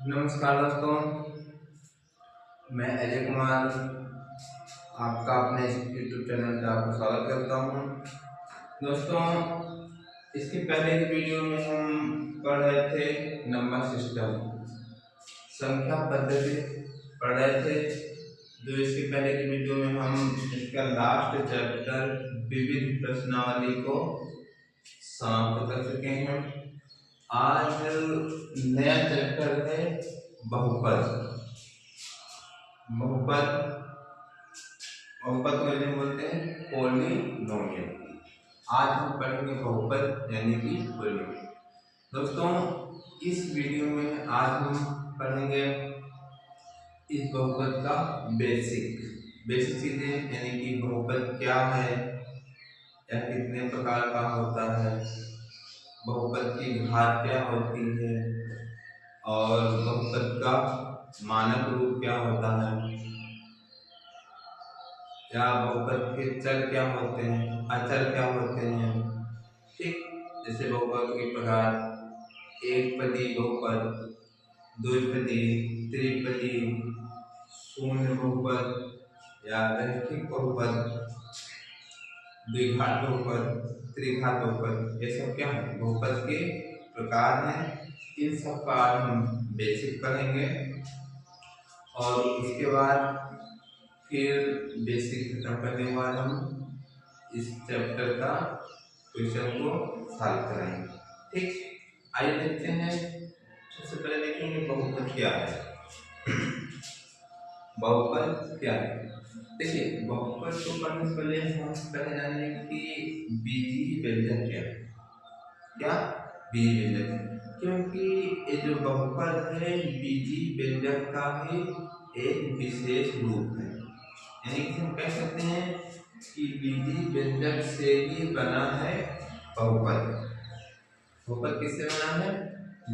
नमस्कार दोस्तों, मैं अजय कुमार आपका अपने यूट्यूब चैनल पे आपका स्वागत करता हूँ। दोस्तों, इसके पहले की वीडियो में हम पढ़ रहे थे नंबर सिस्टम, संख्या पद्धति पढ़ रहे थे। जो इसके पहले की वीडियो में हम इसका लास्ट चैप्टर विविध प्रश्नावली को समाप्त कर चुके हैं। आज नया चैप्टर है बहुपद। बहुपद बहुपद को इन्हें बोलते हैं पॉलिनोमियल। आज हम पढ़ेंगे बहुपद यानी कि पॉलिनोमियल। दोस्तों, इस वीडियो में आज हम पढ़ेंगे इस बहुपद का बेसिक चीजें, यानी कि बहुपद क्या है या कितने प्रकार का होता है, बहुपद की घात क्या होती है और बहुपद का मानक रूप क्या होता है, या बहुपद के चर क्या होते हैं, अचर क्या होते हैं। ठीक, जैसे बहुपद के प्रकार एक पदी बहुपद, द्विपदी, त्रिपदी, शून्य बहुपद या रैखिक बहुपद, द्विघात बहुपद, त्रिघात बहुपद, ये सब क्या है बहुपद के प्रकार हैं। इन सब का आज हम बेसिक पढ़ेंगे और उसके बाद फिर बेसिक खत्म करने के बाद हम इस चैप्टर का क्वेश्चन को सॉल्व करेंगे। ठीक, आइए देखते हैं। सबसे पहले देखेंगे बहुपद क्या है। बहुपद क्या है? देखिए, बहुपद को पढ़ने से पहले हम पहले जानेंगे कि बीजीय व्यंजक क्या है। क्या बीजीय व्यंजक? क्योंकि ये जो बहुपद है बीजीय व्यंजक का ही एक विशेष रूप है, यानी कि हम कह सकते हैं कि बीजीय व्यंजक से ही बना है बहुपद। बहुपद किससे बना है?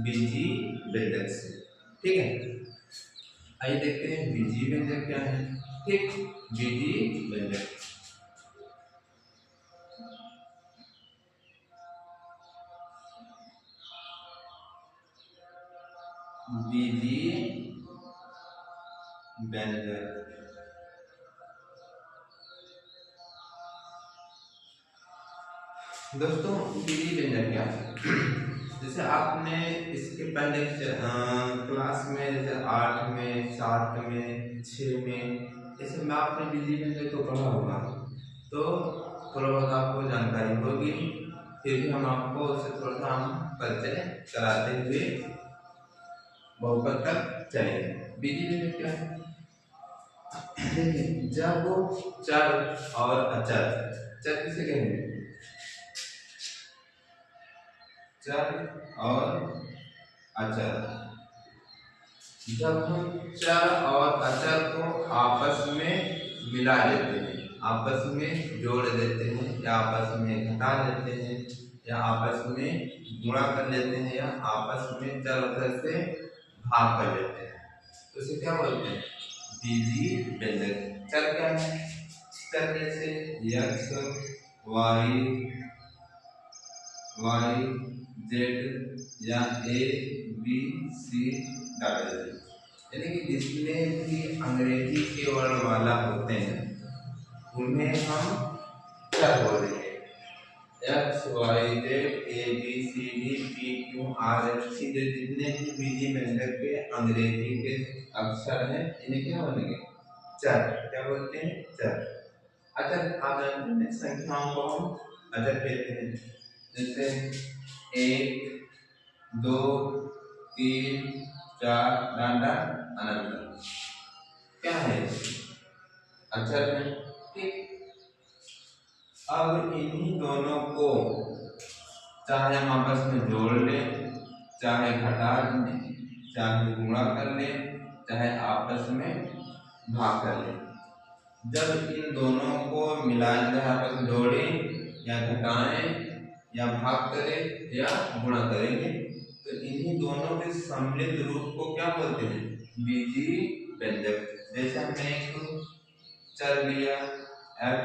बीजीय व्यंजक से। ठीक है, आइए देखते हैं बीजीय व्यंजक क्या है। ठीक, बीजीय व्यंजक बीजीय व्यंजक दोस्तों, बीजीय व्यंजक क्या है? जैसे आपने इसके पहले क्लास में, जैसे 8 में, 7 में, 6 में, जैसे में आपने बीजीय व्यंजक को पढ़ा होगा तो थोड़ा बहुत आपको जानकारी होगी। फिर भी हम आपको उससे थोड़ा सा परिचय कराते हुए बहुपद तक चलेंगे। बीजीय व्यंजक क्या है? देखिए, जब वो चर और अचर, चर किसे कहेंगे? चर और अचर। जब हम चर और अचर को आपस में मिला लेते हैं, आपस में जोड़ देते हैं, या आपस में घटा लेते हैं, या आपस में गुणा कर लेते हैं, या आपस में चर अचर से भाग कर लेते हैं, तो इसे क्या बोलते हैं? बीजीय व्यंजक। चर क्या है? चर जैसे x, y, z या a, b, c, यानी कि जितने भी अंग्रेजी के वर्णमाला होते हैं उन्हें हम चर बोलेंगे। x, y, z, a, b, c, d, p, q, r, s, t, जितने भी बीजीय व्यंजक के अंग्रेजी के अक्षर हैं इन्हें क्या बोलेंगे? चर। क्या बोलते हैं? चर। अचर आप जानते हैं, संख्याओं को हम अचर कहते हैं। जैसे 1, 2, 3, 4 डांडा अनंत क्या है? अचर है। ठीक, अब इन्हीं दोनों को चाहे हम आपस में जोड़ लें, चाहे घटा लें, चाहे गुणा कर लें, चाहे आपस में भाग कर लें, जब इन दोनों को मिलाएं, चाहे आपस में जोड़ें या घटाएं या भाग करें या गुणा करेंगे, तो इन्हीं दोनों के सम्मिलित रूप को क्या बोलते हैं? बीजीय व्यंजक। जैसे हमने एक चर लिया x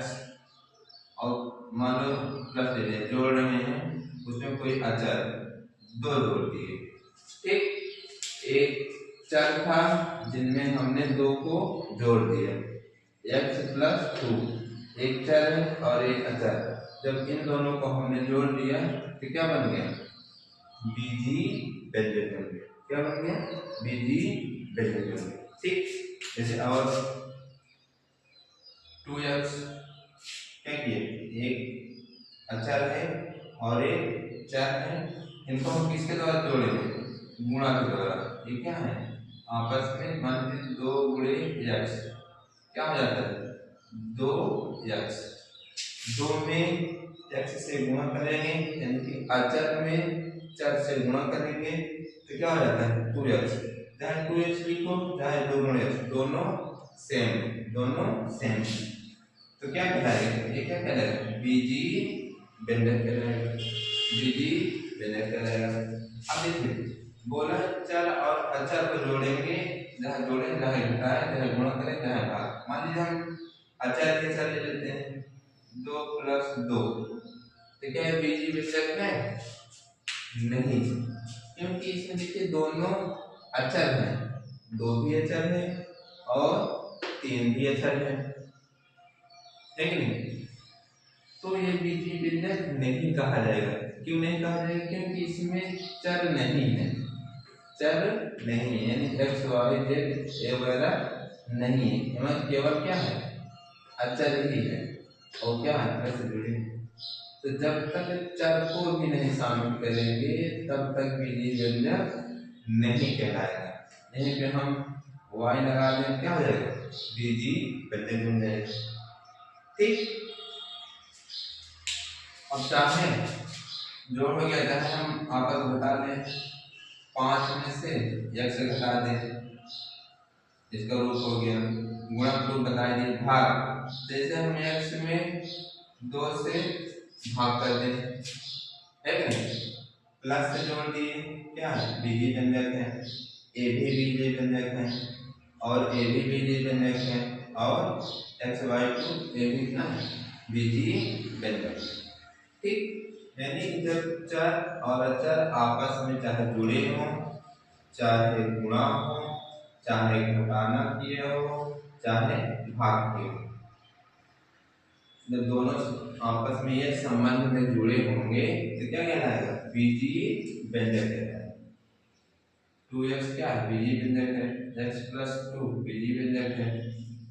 और मान लो प्लस ले लिया, जोड़ रहे हैं, उसमें कोई अचर दो जोड़ दिए। ठीक, एक चर था जिनमें हमने 2 को जोड़ दिया, x+2 एक चर है और एक अचर। जब इन दोनों को हमने जोड़ दिया तो क्या बन गया, बीजी व्यंजक बन गया। क्या बन गया, बीजी व्यंजक बन गया। ठीक, जैसे और 2x क्या किए, एक अचर है और एक चर है, इनको हम किसके द्वारा जोड़ेंगे, गुणा के द्वारा। ये क्या है, आपस में मान लीजिए 2 गुणे x क्या हो जाता है, 2x। 2 में x से गुणा करेंगे यानी कि अचर में चर से गुणा करेंगे तो क्या हो जाता है 2x। चाहे 2x लिखो चाहे 2 गुणे x, दोनों सेम। तो क्या कहलाएगा, ये क्या कहलाएगा, बीजी व्यंजक कहलाएगा, बीजी व्यंजक कहलाएगा। अब देखिए बोला चर और अचर को जोड़ेंगे, जहाँ जोड़ें जहाँ घटाए जहाँ गुणा करें जहाँ भाग। मान लीजिए हम अचर के चर ले लेते हैं 2+2, तो क्या बीजी व्यंजक है, नहीं, क्योंकि इसमें देखिए दोनों अचर हैं, 2 भी अचर है और 3 भी अचर है कि नहीं। तो ये बीजी व्यंजक नहीं कहा जाएगा। क्यों नहीं कहा जाएगा, क्योंकि इसमें चर नहीं है, यानी x y z वगैरह नहीं है, इसमें केवल क्या है, अचर ही है और क्या है, प्लस जुड़े। तो जब तक चर को भी नहीं शामिल करेंगे तब तक बीजी व्यंजक नहीं कहलाएगा। यहीं पे हम y लगा दें क्या हो जाएगा, बीजी व्यंजक बन जाएगा। ठीक, अब चाहे जोड़ हो गया, चाहे हम आपस घटा लें, 5 में से x घटा दें, इसका रूप हो गया, गुणक रूप बता दिए, भाग जैसे हम x में 2 से भाग कर दें, है नहीं, प्लस से जोड़ दिए, क्या है, बीजी व्यंजक है, ए भी बीजी व्यंजक है और ए भी बीजी व्यंजक है और x y को ए भी क्या है, बीजी व्यंजक। ठीक, यानी जब चर और अचर आपस में चाहे जुड़े हों, चाहे गुणा हो, चाहे घटाना किए हो, चाहे भाग किए हो, जब दोनों आपस में ये संबंध में जुड़े होंगे तो क्या कहलाएगा, बीजी व्यंजक कहलाएगा। 2x क्या है, बीजी व्यंजक है, x+2 बीजी व्यंजक है,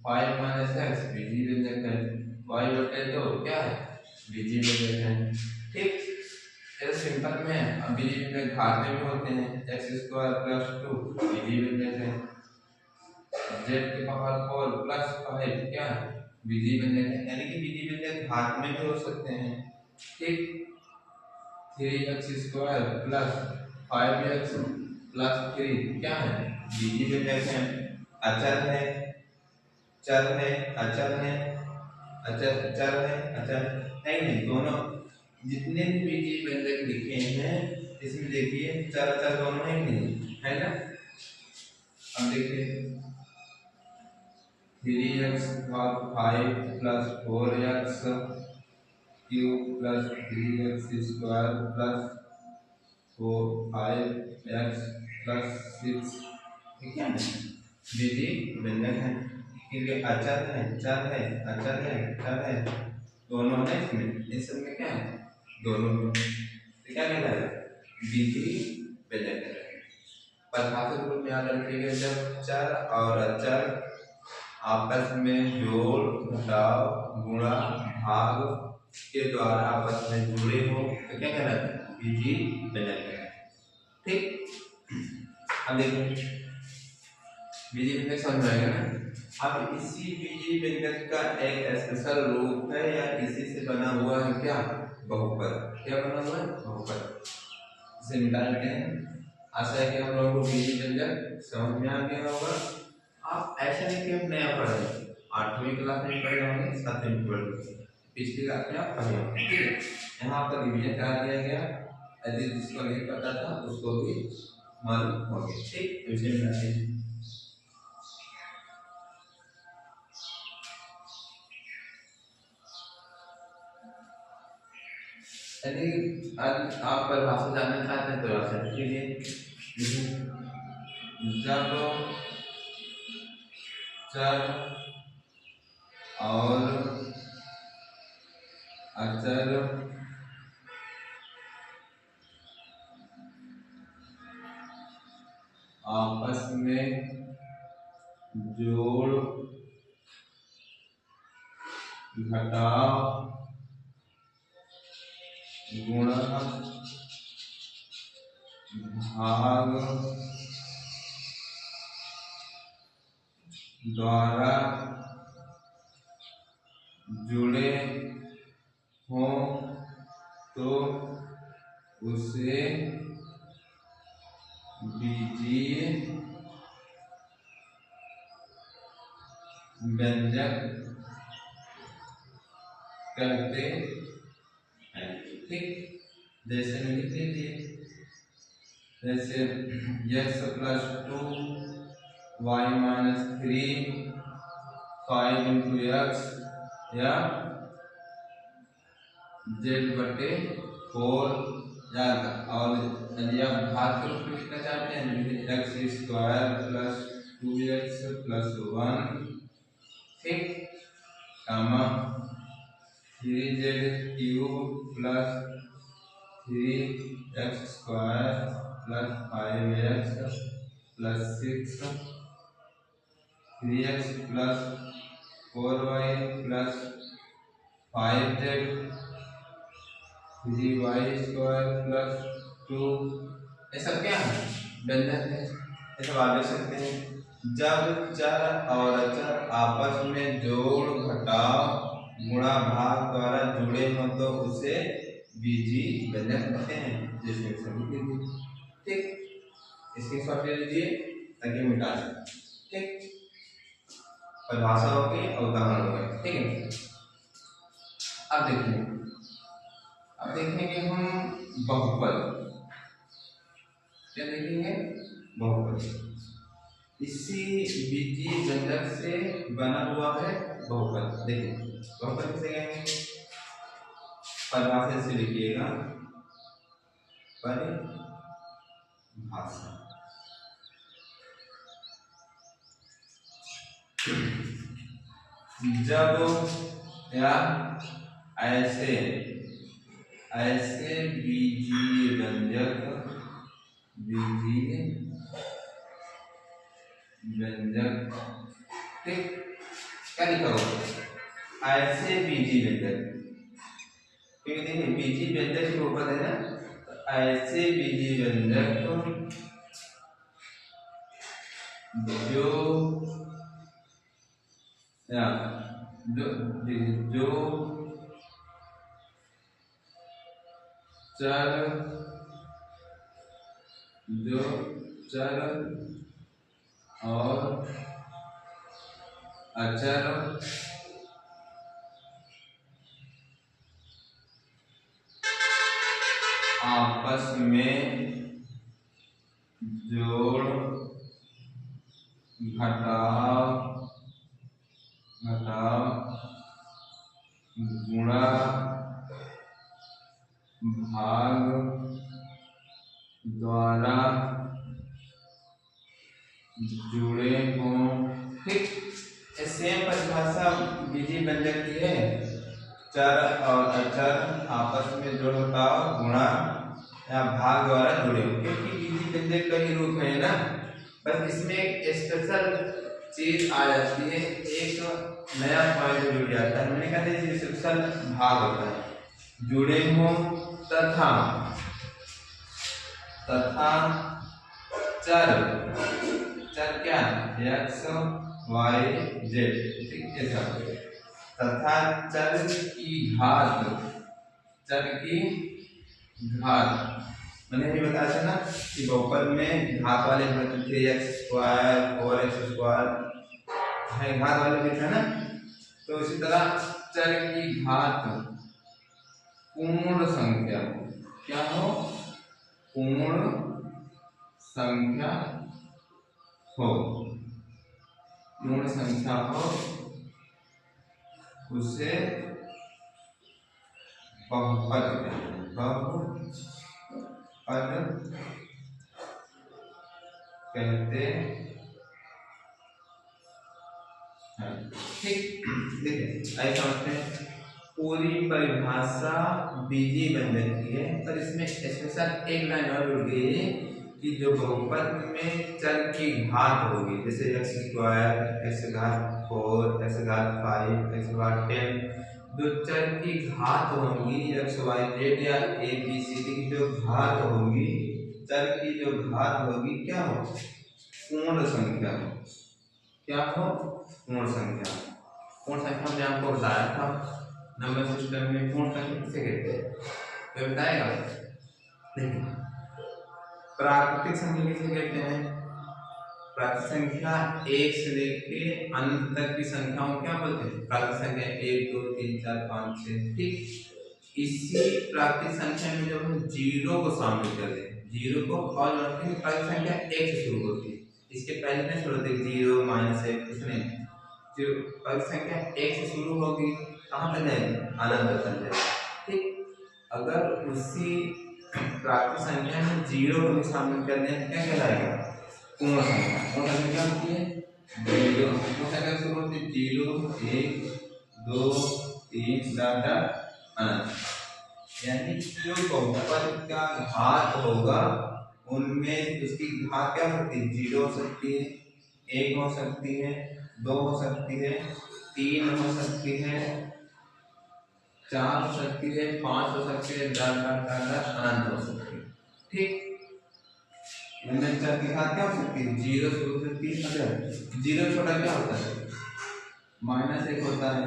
5 - x बीजी व्यंजक है, y/2 क्या है, बीजी व्यंजक है। ठीक, ये सिंपल में अब बीजी व्यंजक घात में भी होते हैं, x² + 2 बीजी व्यंजक है, z⁴ + 5 क्या है, बीजी व्यंजक है, यानी कि बीजी व्यंजक घात में भी हो सकते हैं। ठीक, 3x² + 5x + 3 क्या है, बीजी व्यंजक है, अचर है, चर है, अचर है, चर है, अचर नहीं, दोनों जितने भी बीजी व्यंजक लिखे हैं इसमें देखिए चर अचर दोनों है नहीं, है ना। अब देखिए 3x + 5 + 4x³ + 3x² + 5x + 6 ठीक है, बीजी व्यंजक है, क्योंकि अचर है, चर है, अचर है, चर है, दोनों है इसमें, इस सब में क्या है, दोनों में, तो क्या कहलाएगा, बीजी व्यंजक है। परिभाषित रूप में याद रखिएगा, जब चर और अचर आपस में जोड़, घटाव, गुणा, भाग के द्वारा आपस में जुड़े हो तो क्या कहलाता है, बीजी व्यंजक कहलाता है। ठीक, अब देखिए बीजी व्यंजक समझ आएगा ना। अब इसी बीजी व्यंजक का एक स्पेशल रूप है या इसी से बना हुआ है क्या, बहुपद। क्या बना हुआ है, बहुपद। इसे मिटा लेते हैं। आशा है कि हम लोगों को बीजी व्यंजक समझ में आ गया होगा। आप ऐसा नहीं कि आप नया पढ़ रहे हैं, 8वीं क्लास में पढ़े होंगे, 7वीं में पढ़े होंगे, पिछली क्लास में आप पढ़े होंगे। ठीक है, यहाँ आपका रिवीजन करा दिया गया, यदि जिसको नहीं पता था उसको भी मालूम हो गया। ठीक, तो इसे मिलाते हैं। यदि आज आप परिभाषा जानना चाहते हैं तो परिभाषा के लिए जब चर और अचर आपस में जोड़ घटाव गुणा भाग द्वारा जुड़े हों तो उसे बीजीय व्यंजक कहते हैं। ठीक, जैसे में लिख लीजिए, जैसे x+2 y-3 5 इंटू एक्स या z/4 या और यदि आप भाग के रूप में लिखना चाहते हैं x² + 2x + 1 ठीक, कामा 3z³ + 3x² + 5x + 6 3x + 4y + 5z 3y² + 2 ये सब क्या है? व्यंजक है। ये सब आप देख सकते हैं। जब चर और अचर आपस में जोड़ घटाव गुणा भाग द्वारा जुड़े हों तो उसे बीजीय व्यंजक कहते हैं। जिसमें सभी लीजिए, ठीक, इसकी शॉर्ट ले लीजिए ताकि मिटा सकें। ठीक, परिभाषा हो गई और उदाहरण हो गए। ठीक है, अब देखिए, अब देखेंगे हम बहुपद। क्या देखेंगे? बहुपद। इसी बीजीय व्यंजक से बना हुआ है बहुपद। देखिए बहुपद किसे कहेंगे? परिभाषा से लिखिएगा, परिभाषा। जब या ऐसे ऐसे बीजीय व्यंजक ठीक, क्या लिखा होगा? ऐसे बीजीय व्यंजक, क्योंकि देखिए बीजीय व्यंजक के ऊपर है ना, तो ऐसे बीजीय व्यंजक जो चर और अचर आपस में जोड़ घटाव गुणा भाग द्वारा जुड़े हों। ठीक, सेम परिभाषा बीजीय व्यंजक की है। चर और अचर आपस में जोड़ घटाव गुणा या भाग द्वारा जुड़े हों, क्योंकि बीजीय व्यंजक का ही रूप है ना। बस इसमें एक स्पेशल चीज आ जाती है, एक नया पॉइंट जुड़ जाता है। मैंने कहा था स्पेशल भाग होता है, जुड़े हों तथा चर क्या x y z, ठीक है सब, तथा चर की घात मैंने भी बताया था ना कि बहुपद में घात वाले घटक 3x² 4x² है, घात वाले भी था ना। तो इसी तरह चर की घात पूर्ण संख्या, क्या हो? पूर्ण संख्या हो, पूर्ण संख्या हो, उसे बहुपद कहते हैं। बहुपद कहते हैं। ठीक, देखिए आइए समझते हैं। पूरी परिभाषा बीजी बन जाती है, पर इसमें स्पेशल एक लाइन और जुड़ गई है कि जो बहुपद में चर की घात होगी, जैसे एक्स स्क्वायर, एक्स घात 4, एक्स घात 5, एक्स घात 10, जो चर की घात होंगी एक्स वाई जेड या ए बी सी डी की जो घात होगी, चर की जो घात होगी क्या हो, पूर्ण संख्या हो। क्या हो, पूर्ण संख्या। पूर्ण संख्या में आपको बताया था नंबर सिस्टम में पूर्ण संख्या किसे कहते हैं, तो बताएगा। देखिए प्राकृतिक संख्या किसे कहते हैं, प्राकृतिक संख्या एक से लेके अनंत तक की संख्याओं क्या बोलते हैं, प्राकृतिक संख्या 1 2 3 4 5 6। ठीक, इसी प्राकृतिक संख्या में जब हम जीरो को शामिल कर दें, जीरो को, और प्राकृतिक संख्या 1 से शुरू होती है, इसके पहले नहीं शुरू होती 0 -1 कुछ नहीं, जो प्राकृतिक संख्या 1 से शुरू होगी कहाँ तक जाएगी, अनंत तक जाएगी। ठीक, अगर उसी प्राकृतिक संख्या में जीरो को भी शामिल कर दें क्या कहलाएगा, पूर्ण संख्या। पूर्ण संख्या क्या होती है, जीरो। पूर्ण संख्या शुरू होती है 0 1 2 3 4 अनंत, यानी जो बहुपद का घात होगा उनमें उसकी घात क्या होती है, 0 हो सकती है, 1 हो सकती है, 2 हो सकती है, 3 हो सकती है, 4 हो सकती है, 5 हो सकती है, 10 अनंत हो सकती है। ठीक, इनमें चर की घात क्या हो सकती है, 0 से हो सकती है। अगर 0 छोटा क्या होता है, -1 होता है,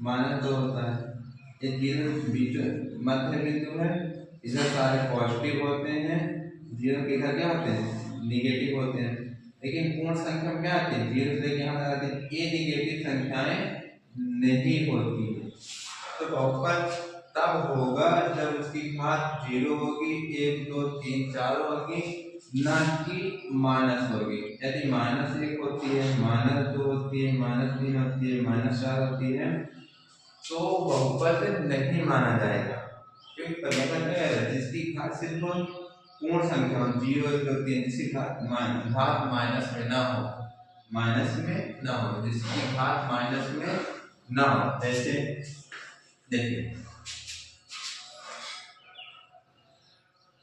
-2 होता है, ये 0 बीच मध्य बिंदु है, इधर सारे पॉजिटिव होते हैं, 0 के इधर क्या होते हैं, निगेटिव होते हैं। लेकिन पूर्ण संख्या में क्या आती है, 0 से लेकर यहाँ तक आती है, ये निगेटिव संख्याएं नहीं होती है। तो बहुपद तब होगा जब उसकी घात 0 होगी, 1 2 3 4 होगी, ना कि माइनस होगी। यदि -1 होती है, -2 होती है, -3 होती है, -4 होती है, तो बहुपद नहीं माना जाएगा। क्योंकि परिभाषा क्या है, जिसकी घात सिर्फ पूर्ण संख्या 0 1 2 3, जिसकी घात माइनस में ना हो, माइनस में ना हो, जिसकी घात माइनस में ना हो। जैसे देखिए,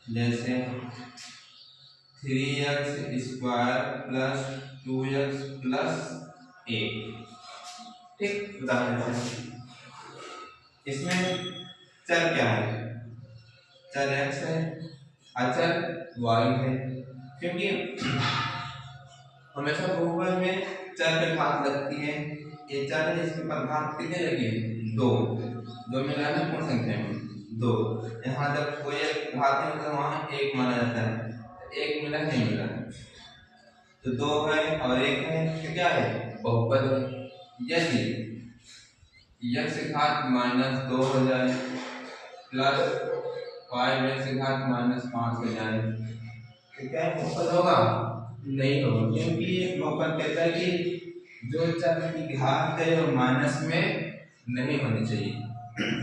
जैसे 3x square plus 2x plus 8। ठीक, उदाहरण इसमें चर क्या है, चर x है, अचर y है। क्योंकि हमेशा बहुपद में चर पे घात लगती है, ये चर है, इसके ऊपर घात कितने लगी है, 2 मिला ना पूर्ण संख्या में 2। यहाँ जब कोई एक घात है तो वहाँ 1 माना जाता है, 1 मिला नहीं मिला, तो 2 है और 1 है, तो क्या है, बहुपद है। यदि x घात -2 हो जाए प्लस 5x घात -5 हो जाए, तो क्या बहुपद होगा, नहीं होगा। क्योंकि ये बहुपद कहता है कि जो चर की घात है वो माइनस में नहीं होनी चाहिए,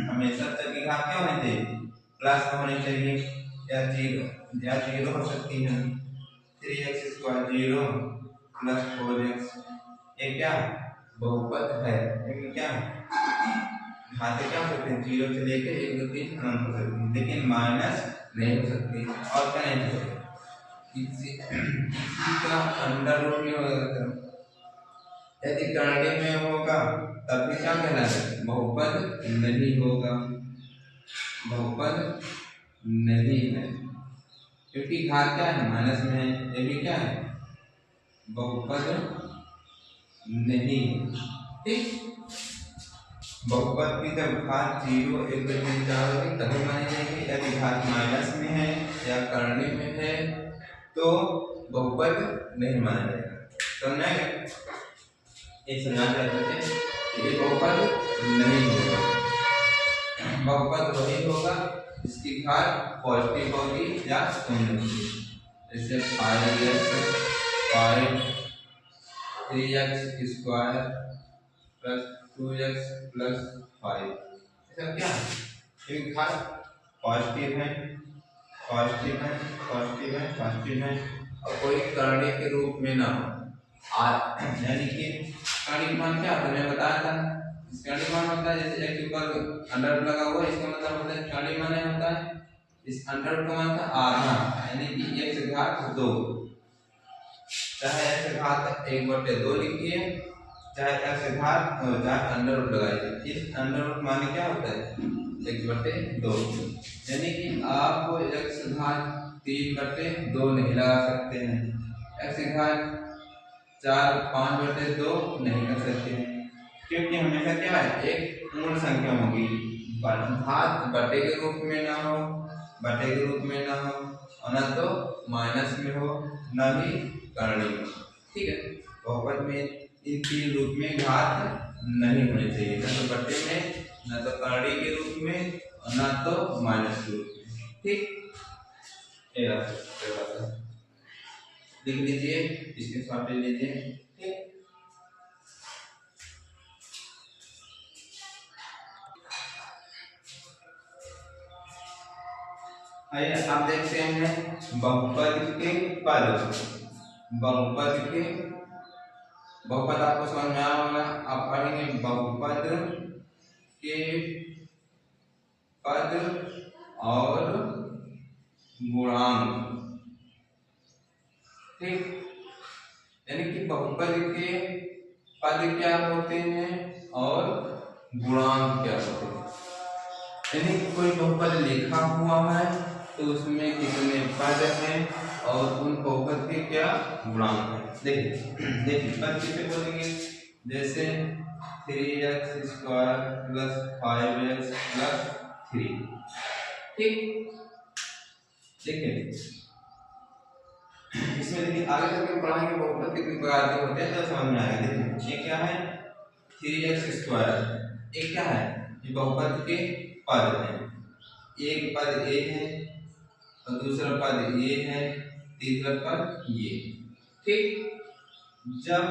हमेशा चर की घात क्या होनी चाहिए, प्लस में होनी चाहिए, या 0 हो सकती है। 3x स्क्वायर 0 प्लस 4x, ये क्या बहुपद है, क्योंकि क्या घात क्या हो सकते हैं, 0 से लेकर 1 2 3 अनंत हो सकती है, लेकिन माइनस नहीं हो सकती। और क्या नहीं हो सकती, किसी का अंडर रूट नहीं होगा। यदि करने में होगा तब भी क्या कहना है, बहुपद नहीं होगा, बहुपद नहीं है, क्योंकि घात क्या है, माइनस में है, ये भी क्या है, बहुपद नहीं है। ठीक, बहुपद की जब घात 0 1 2 3 4 होगी तभी मानी जाएगी। यदि घात माइनस में है या करने में है तो बहुपद नहीं माना जाएगा। समझ आएगा, एक समझा करते हैं कि ये बहुपद नहीं होगा। बहुपद वही होगा जिसकी घात पॉजिटिव होगी या शून्य होगी। जैसे 3x square plus 2x plus 5, ऐसा क्या है, क्योंकि घात पॉजिटिव है, पॉजिटिव है, पॉजिटिव है, पॉजिटिव है, और कोई करणी के रूप में ना हो। यानी कि करणी मान क्या होता है, मैंने बताया था। करणी मान होता है जैसे x ऊपर अंडर लगा हुआ है, इसका मतलब होता है करणी मान होता है इस अंडर का मान था आधा, यानी कि x घात 2, चाहे x घात 1/2 लिखिए, चाहे x घात चाहे अंडर रूट लगाइए। इस अंडर रूट मान क्या होता है 1/2, यानी कि आप x घात 3/2 नहीं लगा सकते हैं, x घात 4/5/2 नहीं कर सकते हैं, क्योंकि हमेशा क्या है एक पूर्ण संख्या होगी, घात बटे के रूप में ना हो, बटे के रूप में ना हो, और न तो माइनस में हो, न ही करणी में। ठीक है, बहुपद में इन तीन रूप में घात नहीं होनी चाहिए, न तो बटे में, न तो करणी के रूप में, और न तो माइनस के रूप में। ठीक, लिख लीजिए, इसके साथ ले लीजिए। ठीक, आइए आप देखते हैं बहुपद के पद। बहुपद के बहुपद आपको समझ में आया होगा, आप पढ़ेंगे बहुपद के पद और गुणांक। ठीक, यानी कि बहुपद के पद क्या होते हैं और गुणांक क्या होते हैं। यानी कि कोई बहुपद लिखा हुआ है तो उसमें कितने पद हैं और उन बहुपद के क्या गुणांक हैं। देखिए देखिए पद किसे बोलेंगे, जैसे 3x² + 5x + 3। ठीक, देखिए इसमें देखिए आगे चल के पढ़ाएंगे बहुपद कितने प्रकार के होते हैं तो समझ में आएगा। देखिए ये क्या है 3x², ये क्या है, ये बहुपद के पद हैं। एक पद ए है और दूसरा पद ए है, तीसरा पद ये। ठीक, जब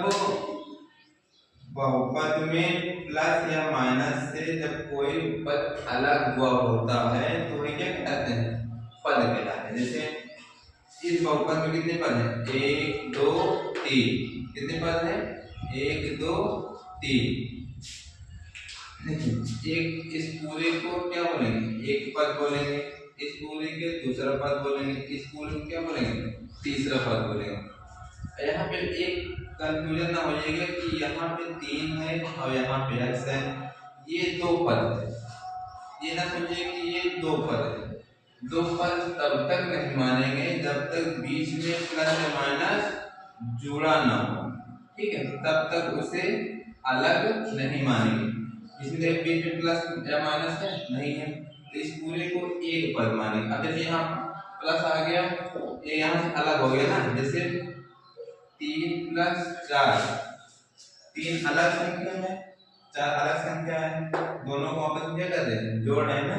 बहुपद में प्लस या माइनस से जब कोई पद अलग हुआ होता है तो वे क्या कहते हैं, पद कहलाते हैं। जैसे इस बहुपद में कितने पद हैं, 1 2 3, कितने पद हैं 1 2 3। एक इस पूरे को क्या बोलेंगे, एक पद बोलेंगे, इस पूरे के दूसरा पद बोलेंगे, इस पूरे को क्या बोलेंगे, तीसरा पद बोलेंगे। यहाँ पे एक कंफ्यूजन ना हो जाएगा कि यहाँ पे 3 है और यहाँ पे x है, ये 2 पद है, ये ना समझिए कि ये 2 पद है। 2 पद तब तक नहीं मानेंगे जब तक बीच में प्लस या माइनस जुड़ा ना हो। ठीक है, तब तक उसे अलग नहीं मानेंगे। इसलिए बीच में प्लस या माइनस है नहीं है तो इस पूरे को एक पद मानेंगे। अब जैसे यहाँ प्लस आ गया, ये यहाँ से अलग हो गया ना, जैसे 3 + 4, 3 अलग संख्या है, 4 अलग संख्या है, दोनों को आपस में क्या कर रहे हैं, जोड़ रहे हैं ना,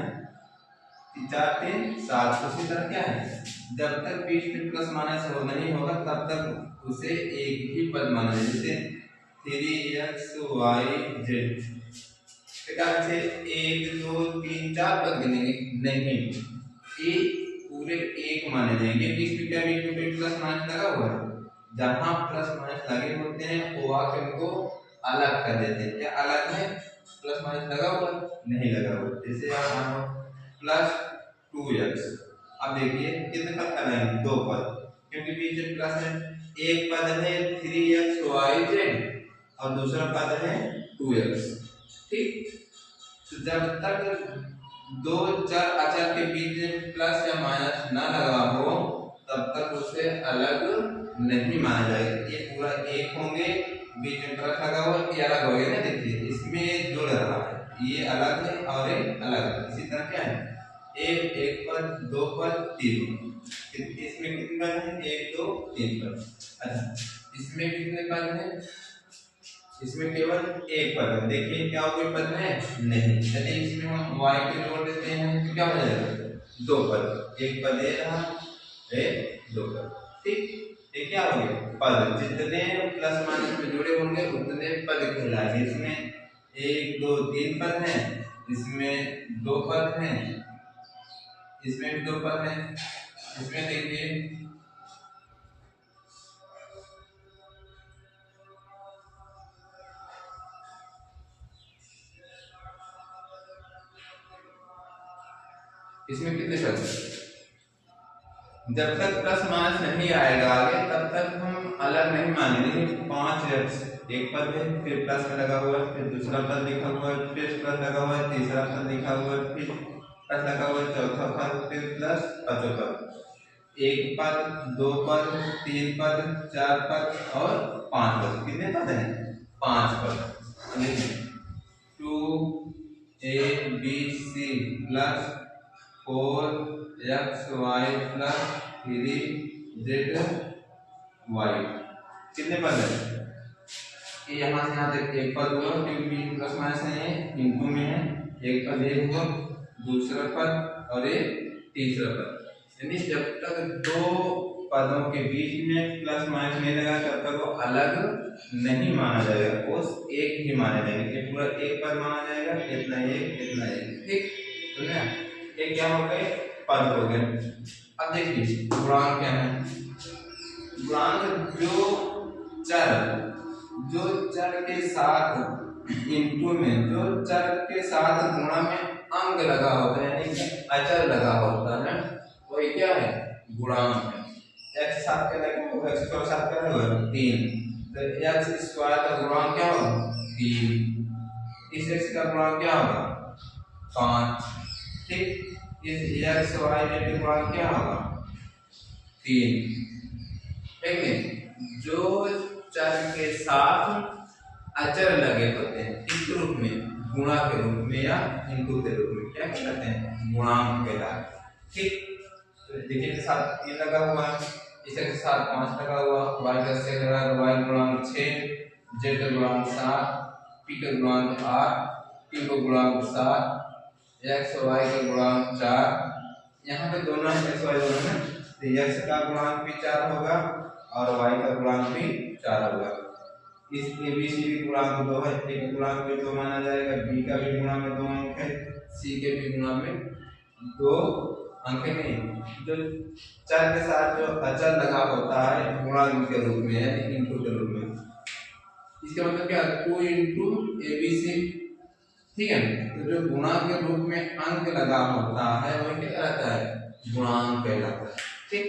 4 3 7। उसी तरह क्या है, जब तक बीच में प्लस माइनस हो नहीं होगा तब तक उसे एक ही पद माना जाए। जैसे 3xyz, से 1 2 3 4 पद गिनेंगे नहीं, ये पूरे एक माने जाएंगे। बीच में क्या, बीच में प्लस माइनस लगा हुआ है, जहां प्लस माइनस लगे होते हैं वो आके उनको अलग कर देते हैं। क्या अलग है, प्लस माइनस लगा हुआ नहीं लगा हुआ। जैसे आप +2x, अब देखिए कितने पद बनाएंगे, 2 पद, क्योंकि बीच में प्लस है। एक पद है 3xyz और दूसरा पद है 2x। ठीक, तो जब तक 2 चर अचर के बीच में प्लस या माइनस ना लगा हो तब तक उसे अलग नहीं माना जाएगा। ये पूरा एक होंगे, बीच में प्लस लगा हुआ, ये अलग हो गया ना। देखिए इसमें जुड़ रहा है, ये अलग है और ये अलग है। इसी तरह क्या है, एक पद, 2 पद, 3। इसमें कितने पद हैं, 1 2 3 पद। अच्छा, इसमें कितने पद हैं, इसमें केवल एक पद है। देखिए क्या कोई पद है नहीं, यदि इसमें हम y को जोड़ देते हैं तो क्या हो जाएगा, 2 पद, एक पद ये रहा, 2 पद। ठीक, ये क्या हो गया, पद जितने प्लस माइनस में जुड़े होंगे उतने पद कहलाएंगे। इसमें 1 2 3 पद हैं, इसमें 2 पद हैं, इसमें भी 2 पद हैं। इसमें देखिए इसमें कितने पद? जब तक प्लस माइनस नहीं आएगा आगे तब तक हम अलग नहीं मानेंगे। 5x एक पद है, फिर प्लस में लगा हुआ है, फिर दूसरा पद लिखा हुआ है, फिर प्लस लगा हुआ है, तीसरा पद लिखा हुआ है, फिर प्लस लगा हुआ है, चौथा पद, फिर प्लस पांचवा पद। एक पद, दो पद, तीन पद, चार पद और पांच पद। कितने पद हैं? पांच पद। देखिए 2abc plus 4xy plus 3zy कितने पद है? ये यहाँ से यहाँ तक एक पद हुआ क्योंकि प्लस माइनस है, इंटू में है। एक पद ये हुआ, दूसरा पद और ये तीसरा पद। यानी जब तक दो पदों के बीच में प्लस माइनस नहीं लगा तब तक वो अलग नहीं माना जाएगा, वो एक ही माने जाएंगे। ये पूरा एक पद माना जाएगा, इतना एक इतना एक। ठीक तो ना, ये क्या हो गए? पद हो गए। अब देखिए गुणांक क्या है? गुणांक जो चर के साथ इंटू में, जो चर के साथ गुणा में अंक लगा होता है यानी कि अचर लगा होता है, वही क्या है? गुणांक है। x साथ क्या लगेगा? x को साथ क्या लगेगा? 3। तो x स्क्वायर का गुणांक क्या होगा? 3। इस x का गुणांक क्या होगा? 5। ठीक, इस x y के गुणांक क्या होगा? 3। ठीक है, जो चर के साथ अचर लगे होते हैं इस रूप में, गुणा के रूप में या इंटू के रूप में, क्या कहते हैं? गुणांक कहलाते हैं। ठीक, तो देखिए के साथ ये लगा हुआ है, इसके साथ 5 लगा हुआ, y का से लगा तो y गुणांक 6, z का गुणांक 7, p का गुणांक 8, q का गुणांक 7, x और y का गुणांक 4। यहाँ पे दोनों है x y दोनों है, तो x का गुणांक भी 4 होगा और y का गुणांक भी 4 होगा। इस ए बी सी भी गुणांक 2 है, a का गुणांक भी 2 माना जाएगा, b का भी गुणांक 2 अंक है, c के भी गुणांक में 2 अंक नहीं। जो चर के साथ जो अचर लगा होता है गुणांक के रूप में यानी इनटू के रूप में, इसका मतलब क्या? 2 इंटू ए बी सी। ठीक है, तो जो गुणांक के रूप में अंक लगा होता है वह क्या कहलाता है? गुणांक कहलाता है। ठीक,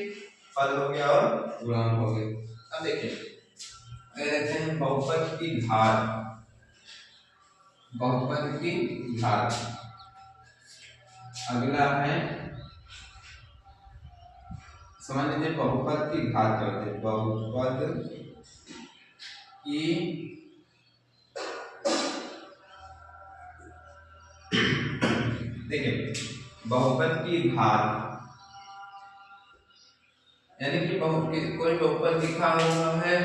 पद हो गया और गुणांक हो गए। अब देखिए कहते हैं बहुपद की घात। बहुपद की घात अगला है, समझ लीजिए बहुपद की घात करते हैं। बहुपद की देखिए बहुपद की घात यानी कि कोई बहुपद लिखा हुआ है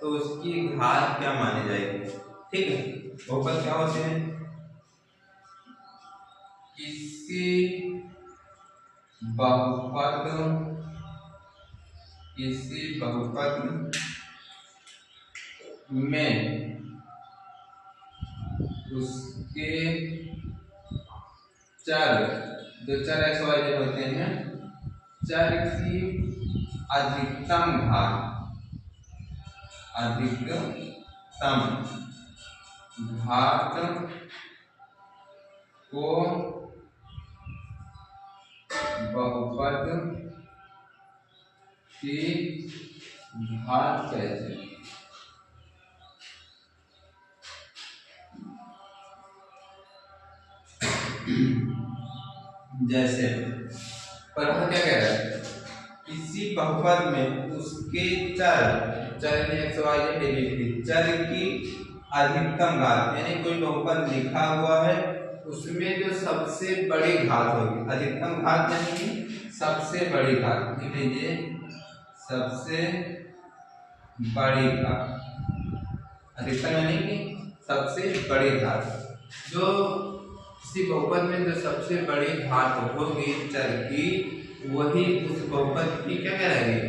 तो उसकी घात क्या मानी जाएगी? ठीक है, बहुपद क्या होते हैं? किसी बहुपद में उसके चर, जो चर x y z होते हैं, चर की अधिकतम घात को बहुपद की घात कहते हैं। जैसे पर क्या कह रहा है? किसी बहुपद में उसके चर x y z चर की अधिकतम घात, यानी कोई बहुपद लिखा हुआ है उसमें जो सबसे बड़ी घात होगी, अधिकतम घात यानी सबसे बड़ी घात, लिख लीजिए सबसे बड़ी घात। अधिकतम यानी कि सबसे बड़ी घात, जो किसी बहुपद में जो सबसे बड़ी घात होगी चर की, वही उस बहुपद की क्या कहलाएगी?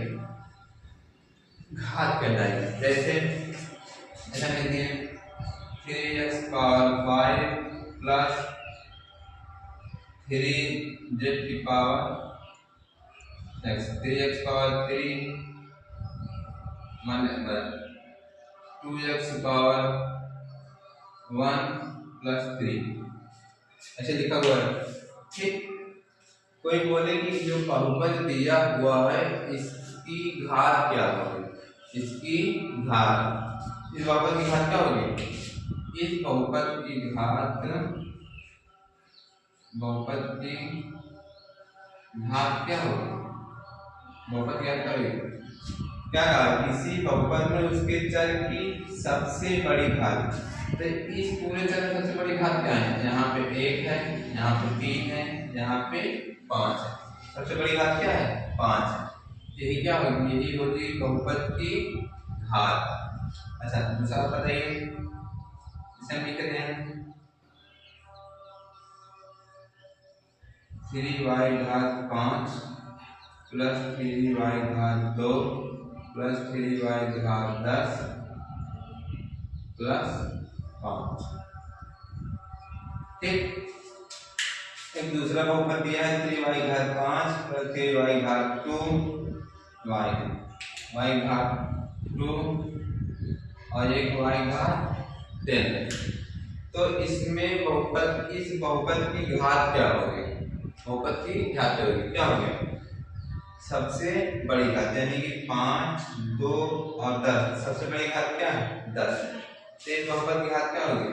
घात कहलाएगी। जैसे ऐसा कहते हैं 3x पावर 5 प्लस 3z की power x, 3x power 3 minus 2x power 1 plus 3 ऐसे लिखा हुआ है। ठीक, कोई बोले कि जो बहुपद दिया हुआ है इसकी घात क्या होगी, इसकी घात, इस बहुपद की घात क्या होगी, इस बहुपद की घात, बहुपद की घात क्या होगी, बहुपद क्या होगी, क्या कहा, किसी बहुपद में उसके चर की सबसे बड़ी घात। तो इस पूरे चर में सबसे बड़ी घात क्या है, यहाँ पे 1 है, यहाँ पे 3 है, यहाँ पे 5 है, सबसे बड़ी घात क्या है, 5 है। यही क्या होगी, यही होगी बहुपद की घात। अच्छा दूसरा बताइए, इसे हम लिखते हैं 3y घात 5 प्लस 3y घात 2 प्लस 3y घात 10 प्लस 5। ठीक, एक दूसरा बहुपद दिया है 3y घात 5 प्लस 3y घात 2 y घात 2 और एक y घात 10। तो इसमें बहुपद, इस बहुपद की घात क्या होगी, बहुपद की घात होगी क्या होगी, सबसे बड़ी घात, यानी कि 5, 2 और 10, सबसे बड़ी घात क्या है 10। तो इस बहुपद की घात क्या होगी,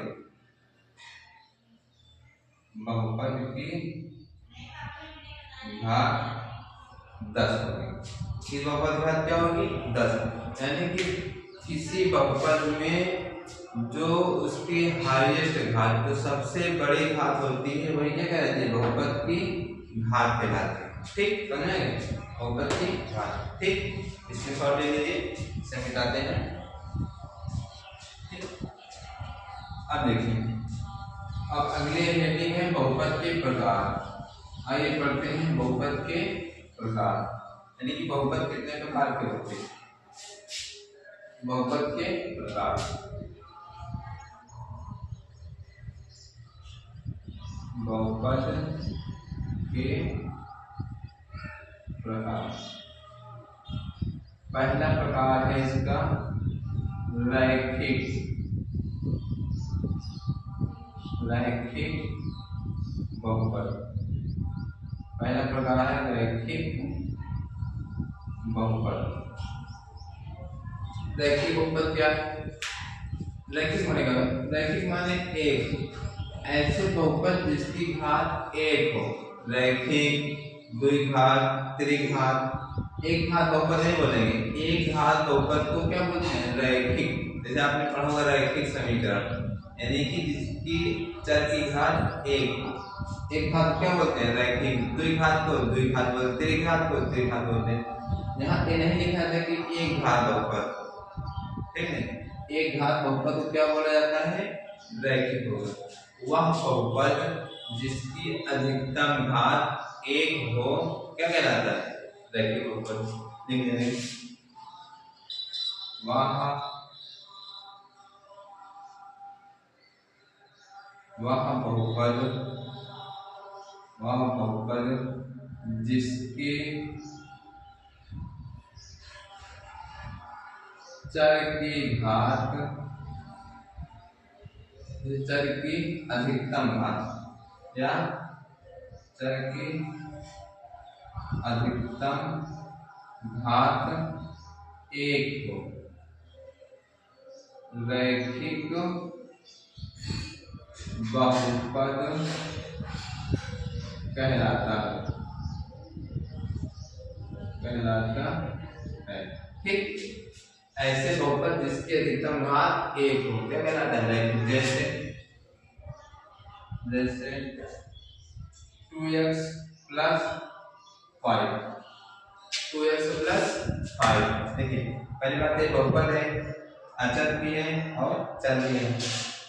बहुपद की घात 10 होगी। इस बहुपद की घात क्या होगी 10, यानी कि किसी बहुपद में जो उसकी हाईएस्ट घात, जो सबसे बड़ी घात होती है वही क्या कहते हैं, बहुपद की घात कहलाती है। ठीक, समझ गए, बहुपद की घात। ठीक, इसमें सॉल्व ले लीजिए, इसे मिटाते हैं। ठीक, अब देखिए, अब अगले हेडिंग है बहुपद के प्रकार। आइए पढ़ते हैं बहुपद के प्रकार, यानी कि बहुपद कितने प्रकार के होते हैं, बहुपद के प्रकार। बहुपद के प्रकार, पहला प्रकार है इसका रैखिक, रैखिक बहुपद। पहला प्रकार है रैखिक बहुपद। रैखिक बहुपद क्या है, रैखिक मानेगा, रैखिक माने एक, ऐसे बहुपद जिसकी घात 1 हो, रैखिक, द्विघात, त्रिघात। एक घात बहुपद नहीं बोलेंगे, एक घात बहुपद को क्या बोलते हैं, रैखिक। जैसे आपने पढ़ा होगा रैखिक समीकरण, यानी कि जिसकी चर की घात 1 हो, एक घात क्या बोलते हैं रैखिक, द्विघात को द्विघात बोलते, त्रिघात को त्रिघात बोलते हैं। यहाँ ये नहीं लिखा था कि एक घात बहुपद, ठीक है, एक घात बहुपद को क्या बोला जाता है, रैखिक बहुपद। वह बहुपद जिसकी अधिकतम घात 1 हो क्या कहलाता है, रैखिक बहुपद। लिख देंगे, वह बहुपद जिसके चर की घात, चर की अधिकतम घात या चर की अधिकतम घात 1 हो, रैखिक बहुपद कहलाता है। ठीक, ऐसे बहुपद जिसकी अधिकतम घात 1 हो क्या कहलाता है, रैखिक। जैसे 2x प्लस 5, 2x प्लस 5। देखिए पहली बात है बहुपद है, अचर भी है और चर भी है।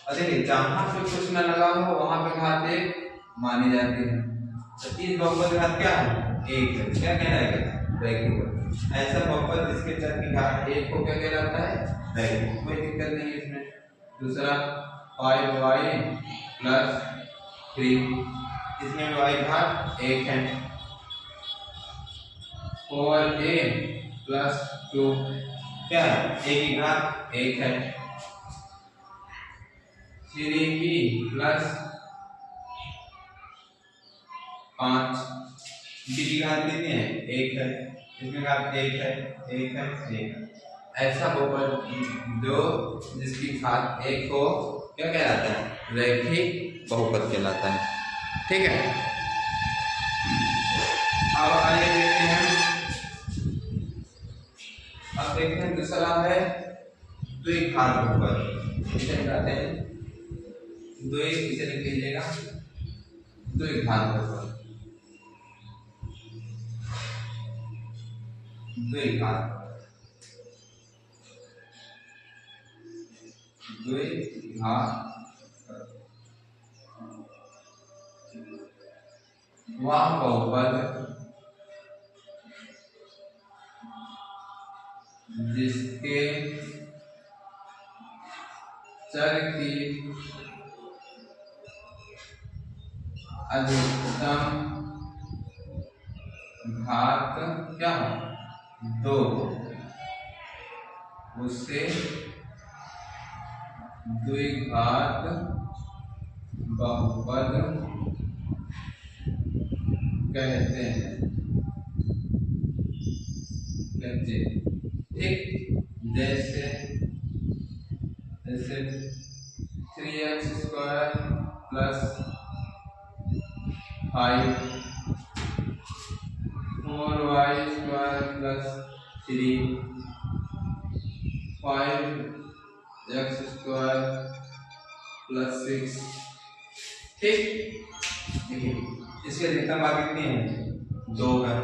और देखिए जहां पे कुछ न लगा हो वहां पे घात 1 मानी जाती है। तो इस बहुपद का घात क्या है, 1 है, क्या कहलाएगा, रैखिक। ऐसा बहुपद जिसके चर की घात 1 को क्या कहलाता है, रैखिक। कोई दिक्कत नहीं है इसमें। दूसरा 5y प्लस 3, इसमें y घात 1 है, 4a प्लस 2 क्या है, a की घात 1 है, 3b प्लस 5 b की घात कितनी है, 1 है, इसमें घात 1 है, 1 है, 1 है। ऐसा बहुपद जो जिसकी घात 1 हो क्या कहलाता है, रैखिक बहुपद कहलाता है। ठीक है, अब आगे देखते हैं, अब देखते हैं दूसरा है द्विघात बहुपद। इसे कहते हैं इसे लिख लीजिएगा द्विघात बहुपद। द्विघात वह बहुपद जिसके चर की अधिकतम घात क्या हो, 2, उसे द्विघात बहुपद कहते हैं। ठीक, जैसे 3x² plus 5 4y² plus 3 5x² plus 6। ठीक, देखिए इसके अधिकतम भाग कितनी है, 2 है,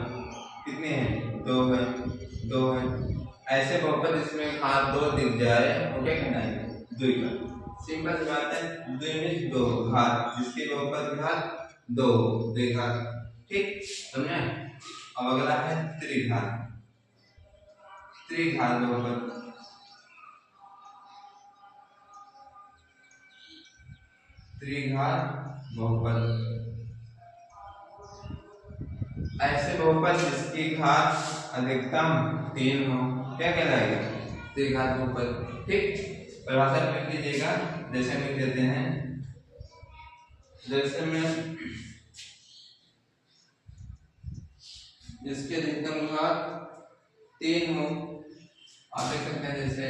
कितने हैं, 2 है, 2 है। ऐसे बहुपद जिसमें घात 2 दिख जाए वो क्या कहना है, द्विघात। सिंपल सी बात है, 2 में 2 घात जिसकी बहुपद घात 2, द्विघात। ठीक, समझे। अब अगला है त्रिघात। त्रिघात बहुपद, त्रिघात बहुपद ऐसे बहुपद जिसकी घात अधिकतम 3 हो क्या कहलाएगा, त्रिघात बहुपद। ठीक, परिभाषा लिख लीजिएगा, जैसे लिख देते हैं, जैसे में जिसके अधिकतम घात 3 हो, आप देख सकते हैं, जैसे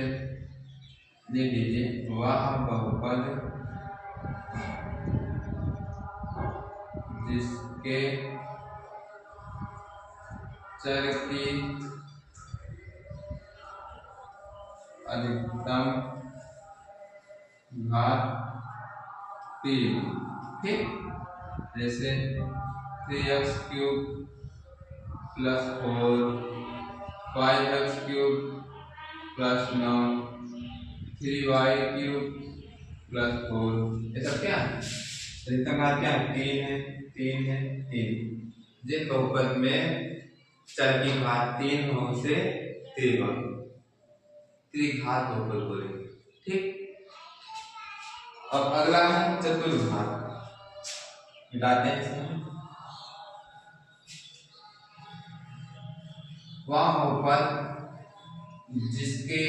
लिख लीजिए वह बहुपद जिसके चर की अधिकतम घात 3। ठीक, जैसे 3x³ plus 4 5x³ plus 9 3y³ plus 4, ये सब क्या है, अधिकतम घात क्या है, 3 है, 3 है, 3। जिस बहुपद में चर की घात 3 हो उसे त्रिघात बहुपद बोलेंगे। ठीक, अब अगला है चतुर्घात। मिटाते हैं इसमें, वह बहुपद जिसके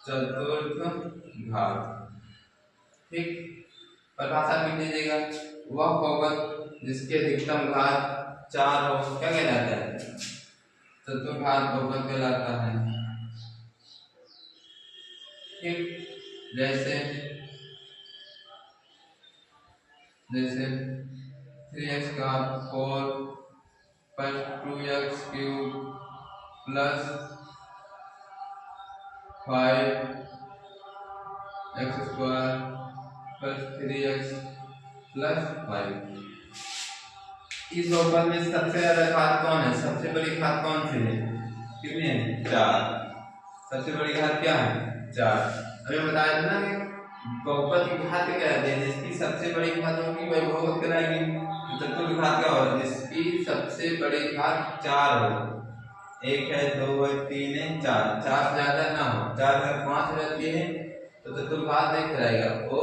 चतुर्थ घात। ठीक, परिभाषा लिख लीजिएगा, वह बहुपद जिसके अधिकतम घात 4 हो क्या कहलाता है, चतुर्घात बहुपद कहलाता है। ठीक, जैसे 3x⁴ plus 2x³ plus 5x² plus 3x plus 5। इस बहुपद में सबसे ज्यादा घात कौन है, सबसे बड़ी घात कौन सी है, कितनी है, 4। सबसे बड़ी घात क्या है, 4। अभी बताया था ना कि बहुपद की घात क्या कहते हैं, जिसकी सबसे बड़ी घात होगी वही बहुपद कहलाएगी। चतुर्घात क्या होगा, जिसकी सबसे बड़ी घात 4 हो, 1 है, 2 है, 3 है, 4, 4 से ज्यादा ना हो, 4 अगर 5 रहती है तो चतुर्घात नहीं कहलाएगा, वो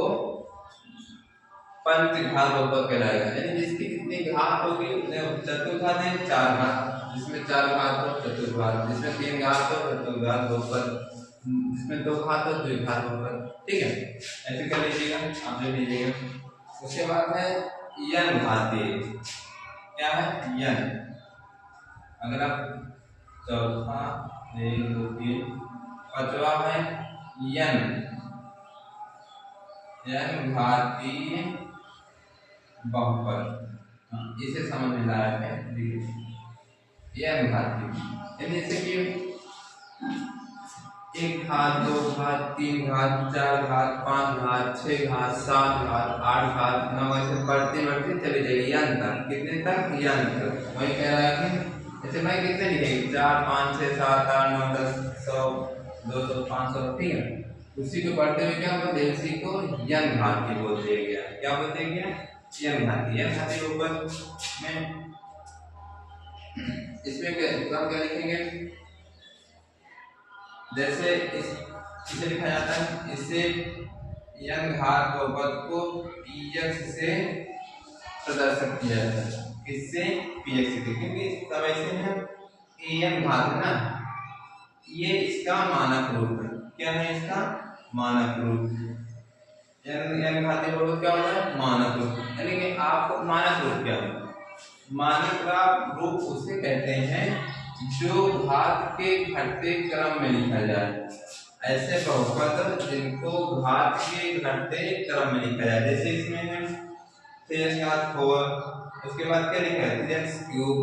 पंचघात बहुपद कहलाएगा। यानी जिसकी कितनी घात होगी उतने चतुर्घात है, 4 घात, जिसमें 4 घात हो चतुर्घात, जिसमें 3 घात हो चतुर्घात बहुपद जिसमें दो घात हो तो एक घात ऊपर, ठीक है, ऐसे कर लीजिएगा, आप ले लीजिएगा। उसके बाद है n घातीय, क्या है n, अगर आप चौथा 1 2 3 पांचवा है n घातीय बहुपद, इसे समझ में लायक है, देखिए n घातीय यानी जैसे कि 1 घात 2 घात 3 घात 4 घात 5 घात 6 घात 7 घात 8 घात 9 ऐसे बढ़ते बढ़ते चले जाएगी n तक, कितने तक, n तक। वही कह रहा है कि ऐसे भाई कितने लिखेंगे, 4 5 6 7 8 9 10 100 200 500, ठीक है। उसी को बढ़ते हुए क्या बोलते हैं, उसी को n घातीय बोलते हैं, क्या बोलते हैं, n घातीय ऊपर में। इसमें क्या लिखेंगे, जैसे इसे लिखा जाता है, इससे n घात बहुपद को px से प्रदर्शित किया जाता है, इससे px से, क्योंकि सब ऐसे हैं an घात है ना, ये इसका मानक रूप है, क्या है इसका मानक रूप, n घातीय बहुपद क्या होता है, मानक रूप, यानी कि आपको मानक रूप क्या है, मानक का रूप उसे कहते हैं जो घात के घटते क्रम में लिखा जाए, ऐसे बहुपद जिनको घात के घटते क्रम में लिखा जाए। जैसे इसमें है 3x घात 4, उसके बाद क्या लिखा है 3x cube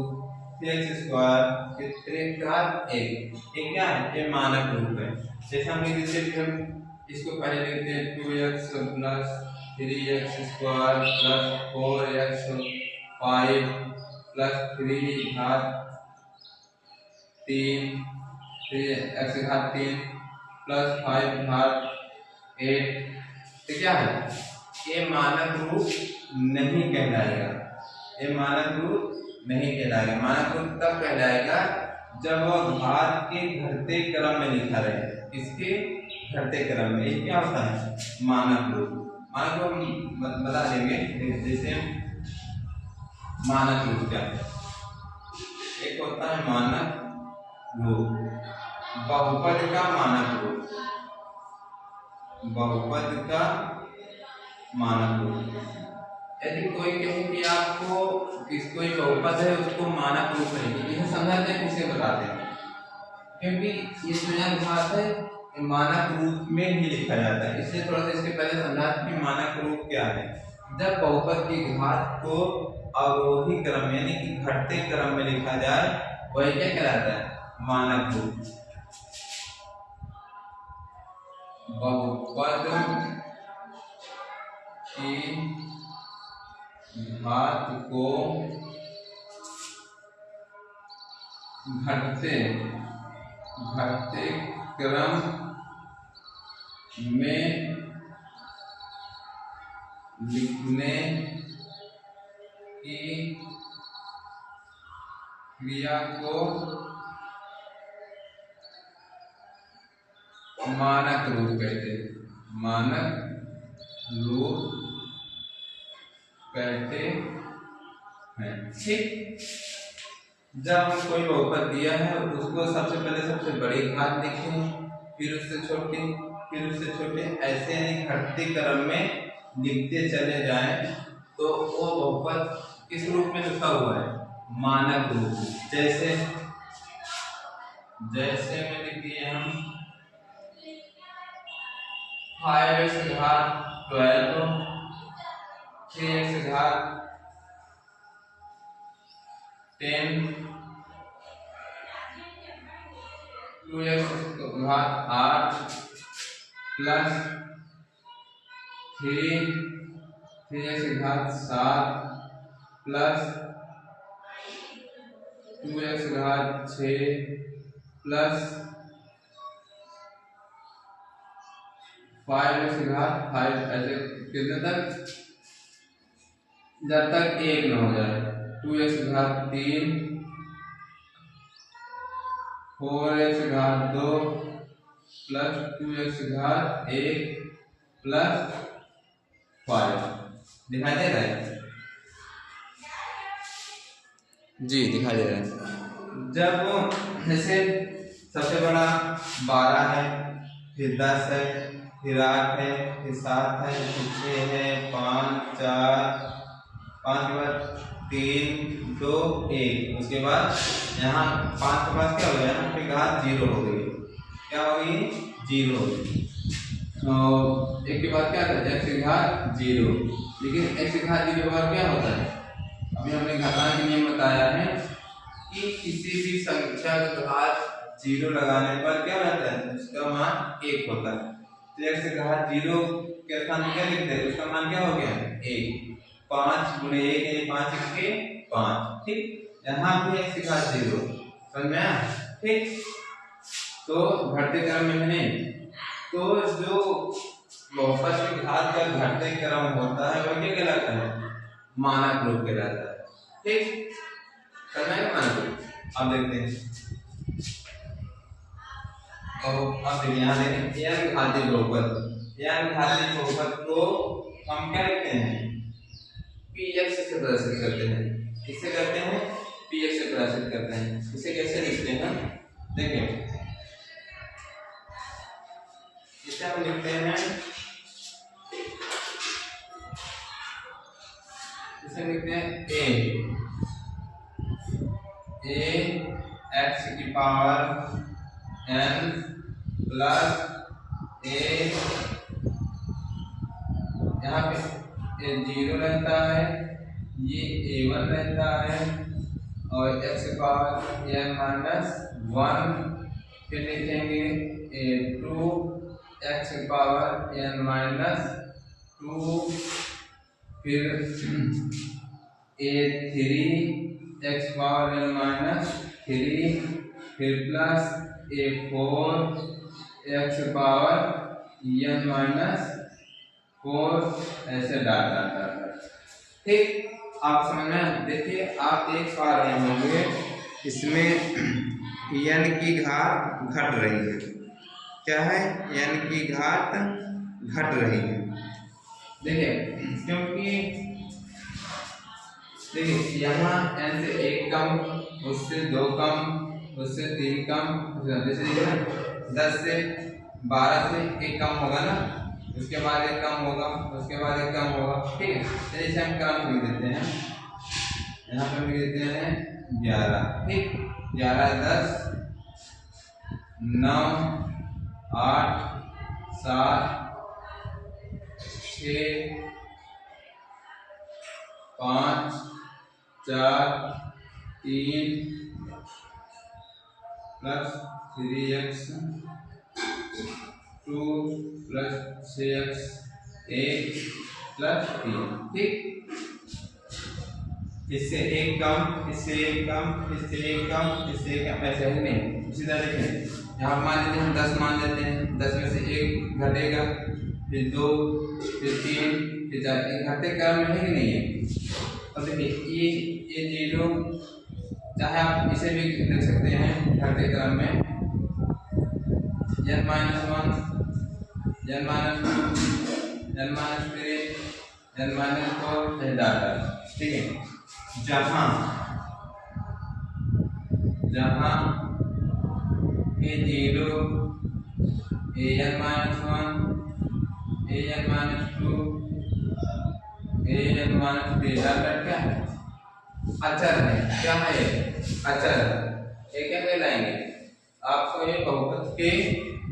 3x square 3x घात 1, ये क्या है, ये मानक रूप है। जैसे हम इसको पहले लिखते हैं 2x plus 3x square plus 4x 5 plus 3 घात 3 3x घात 3 प्लस 5 घात 8, तो क्या है, ये मानक रूप नहीं कहलाएगा, ये मानक रूप नहीं कहलाएगा। मानक रूप तब कहलाएगा जब वह घात के घटते क्रम में लिखा रहे, इसके घटते क्रम में, ये क्या होता है मानक रूप। मानक रूप बता देंगे, जैसे मानक रूप क्या है, एक होता है मानक रूप, बहुपद का मानक रूप, बहुपद का मानक रूप। यदि कोई कहे कि आपको कोई बहुपद है उसको मानक रूप नहीं, यह समझाते हैं, किसे बताते हैं, क्योंकि ये जो घात है मानक रूप में ही लिखा जाता है, इसलिए थोड़ा सा इसके पहले समझाते कि मानक रूप क्या है। जब बहुपद की घात को अवरोही क्रम यानी कि घटते क्रम में लिखा जाए, वही क्या कहलाता है, मानक रूप। बहुपद की घात को घटते क्रम में लिखने की क्रिया को मानक रूप कहते हैं, मानक रूप कहते हैं, ठीक। जब हम कोई बहुपद दिया है उसको सबसे पहले सबसे बड़ी घात लिखें, फिर उससे छोटी, फिर उससे छोटे, ऐसे घटते क्रम में लिखते चले जाएं, तो वो बहुपद किस रूप में लिखा हुआ है, मानक रूप। जैसे में लिखिए हम 5x घात 12 3x घात 10 2x घात 8 प्लस 3x घात 7 प्लस 2x घात 6 प्लस 5x घात 5, ऐसे कितने तक, जब तक 1 न हो जाए। 2x घात 3 4x घात 2 प्लस 2x घात 1 प्लस 5, दिखाई दे रहा है जी, दिखाई दे रहा है। जब जैसे सबसे बड़ा 12 है, फिर 10 है, फिर 8 है, फिर 7 है, फिर 6 है, 5 4 5 के बाद 3 2 1। उसके बाद यहाँ 5 के पास क्या हो गया, यहाँ पे घात 0 हो गई। क्या हो गई? 0 हो गई। और 1 के बाद क्या था? x की घात 0। लेकिन x की घात 0 के बाद क्या होता है? अभी हमने घातांक के नियम बताया है कि किसी भी संख्या का घात 0 लगाने पर क्या रहता है? उसका मान 1 होता है। तो x की घात 0 के स्थान में क्या लिखते हैं? उसका मान क्या हो गया? 1। 5 × 1 यानी 5 × 5। ठीक, यहाँ भी x की घात 0। समझ में आया? ठीक, तो घटते क्रम में मैंने तो जो बहुपद की घात का घटते क्रम होता है वह क्या कहलाता है? मानक रूप कहलाता है। ठीक, करना है मानक रूप। अब देखते हैं, और अब देखिए यहाँ देखें n घातीय बहुपद को हम क्या लिखते हैं? px से प्रदर्शित करते हैं। किससे करते हैं? px से प्रदर्शित करते हैं। इसे कैसे लिखते हैं? देखिए इसे हम लिखते हैं, इसे लिखते हैं a x की पावर n प्लस a, यहाँ पे a 0 रहता है, ये a1 रहता है, और x की पावर n माइनस 1, फिर लिखेंगे a2 x की पावर n माइनस 2, फिर a3 x power n minus 3, फिर plus a4 x power n minus 4, ऐसे डालना है। ठीक, आप समझ में? देखिए आप देख पा रहे होंगे इसमें n की घात घट रही है। क्या है? n की घात घट रही है। देखिए क्योंकि देखिए यहाँ n से 1 कम, उससे 2 कम, उससे 3 कम, जैसे देखिए ना 10 से 12 से 1 कम होगा ना, उसके बाद 1 कम होगा, उसके बाद 1 कम होगा। ठीक है, तो इसे हम क्रम लिख देते हैं। यहाँ पर लिख देते हैं 11। ठीक, 11 10 9 8 7 6 5 4 3 plus 3x 2 plus 6x 1 plus 3। ठीक, इससे 1 कम, इससे 1 कम, इससे 1 कम, इससे 1 कम, ऐसे ही नहीं। इसी तरह देखें, यहाँ मान लेते हैं हम 10 मान लेते हैं, 10 में से 1 घटेगा, फिर 2, फिर 3, फिर 4, एक घटते क्रम में है कि नहीं है? अब देखिए ये 0, चाहे आप इसे भी लिख सकते हैं घटते क्रम में n minus 1, n minus 2, n minus 3, n minus 4 ऐसे डालता है। ठीक है, जहाँ a0 an minus 1 an minus 2 an minus 3 डालकर क्या है? अचर है। क्या है? अचर। ये क्या कहलाएंगे? आपको ये बहुपद के